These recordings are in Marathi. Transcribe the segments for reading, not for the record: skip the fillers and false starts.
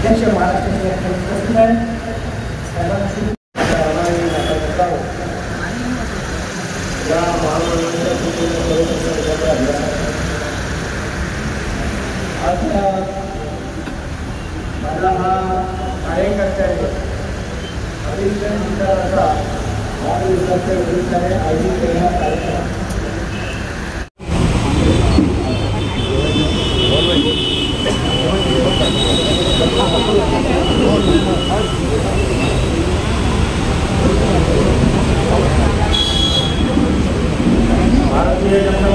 अध्यक्ष महाराष्ट्राचे आज माझा हा कार्यकर्ता आहे अतिशय सुंदर असा वाढदिवसाच्या निमित्ताने आयोजित केलेला कार्यक्रम भारतीय जनता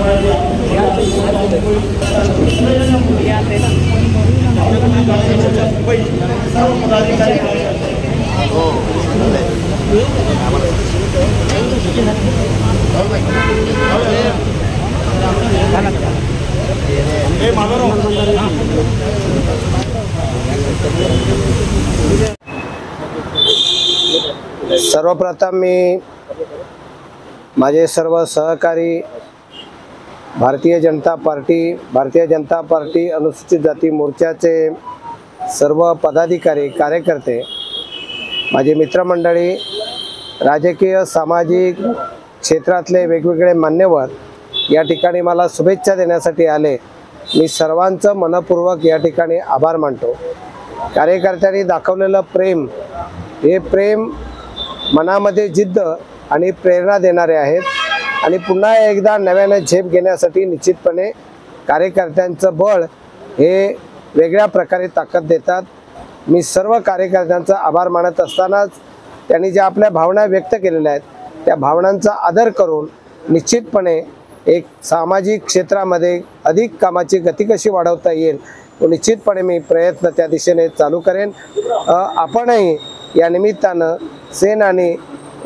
सर्वप्रथम मी माझे सर्व सहकारी भारतीय जनता पार्टी अनुसूचित जाती मोर्चाचे सर्व पदाधिकारी कार्यकर्ते, माझे मित्रमंडळी, राजकीय सामाजिक क्षेत्रातले वेगवेगळे मान्यवर या ठिकाणी मला शुभेच्छा देण्यासाठी आले। मी सर्वांचं मनपूर्वक या ठिकाणी आभार मानतो। कार्यकर्त्यांनी दाखवलेलं प्रेम, हे प्रेम मनामध्ये जिद्द आणि प्रेरणा देणारे आहेत आणि पुन्हा एकदा नव्याने झेप घेण्यासाठी निश्चितपणे कार्यकर्त्यांचं बळ हे वेगळ्या प्रकारे ताकद देतात। मी सर्व कार्यकर्त्यांचा आभार मानत असतानाच त्यांनी ज्या आपल्या भावना व्यक्त केलेल्या आहेत त्या भावनांचा आदर करून निश्चितपणे एक सामाजिक क्षेत्रामध्ये अधिक कामाची गती कशी वाढवता येईल तो निश्चितपणे मी प्रयत्न त्या दिशेने चालू करेन। आपणही या निमित्तानं सेन आणि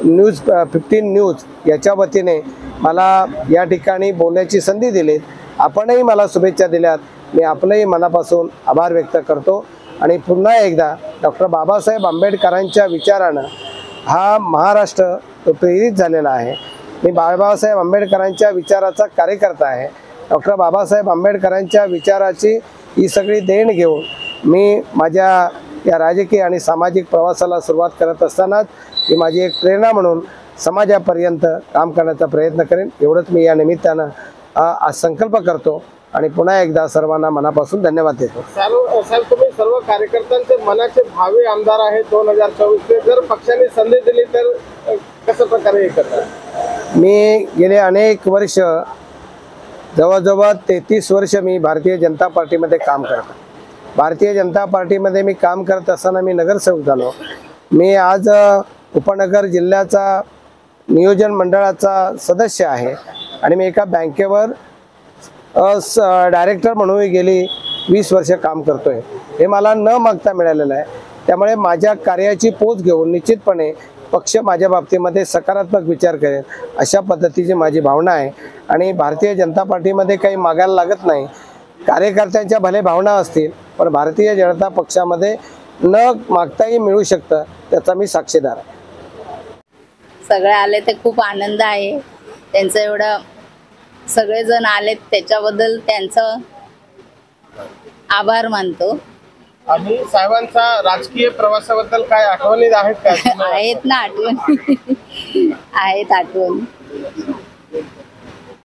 न्यूज 15 न्यूज याच्या वतीने मला या ठिकाणी बोलण्याची संधी दिली। आपणही मला शुभेच्छा दिल्यात, मी आपलंही मनापासून आभार व्यक्त करतो आणि पुन्हा एकदा डॉक्टर बाबासाहेब आंबेडकरांच्या विचारानं हा महाराष्ट्र तो प्रेरित झालेला आहे। मी बाबासाहेब आंबेडकरांच्या विचाराचा कार्यकर्ता आहे। डॉक्टर बाबासाहेब आंबेडकरांच्या विचाराची ही सगळी देण घेऊन मी माझ्या या राजकीय आणि सामाजिक प्रवासाला सुरुवात करत असतानाच ही माझी एक प्रेरणा म्हणून समाजापर्यंत काम करण्याचा प्रयत्न करेन, एवढंच मी या निमित्तानं आज संकल्प करतो आणि पुन्हा एकदा सर्वांना मनापासून धन्यवाद देतो। साहेब, तुम्ही सर्व कार्यकर्त्यांचे मनाचे भावी आमदार आहेत 2024 जर पक्षाने संधी दिली तर कशा प्रकारे हे करणार? मी गेले अनेक वर्ष, जवळजवळ 33 वर्ष मी भारतीय जनता पार्टीमध्ये काम करतो। भारतीय जनता पार्टीमध्ये मी काम करत असताना मी नगरसेवक झालो। मी आज उपनगर जिल्ह्याचा नियोजन मंडळाचा सदस्य आहे आणि मी एका बँकेवर डायरेक्टर म्हणून गेली 20 वर्ष काम करतोय। हे मला न मागता मिळालेलं आहे, त्यामुळे माझ्या कार्याची पोच घेऊन निश्चितपणे पक्ष माझ्या बाबतीमध्ये सकारात्मक विचार करेल अशा पद्धतीची माझी भावना आहे आणि भारतीय जनता पार्टीमध्ये काही मागायला लागत नाही। कार्यकर्त्यांच्या भले भावना असतील पण भारतीय जनता पक्षामध्ये न मागताही मिळू शकतं, त्याचा मी साक्षीदार आहे। सगळे आले ते खूप आनंद आहे, त्यांचं एवढं सगळेजण आले त्याच्याबद्दल त्यांचं आभार मानतो। आम्ही साहेबांचा राजकीय प्रवासाबद्दल काय आठवणी आहेत का? आहेत ना आठवणी आहेत आठवणी।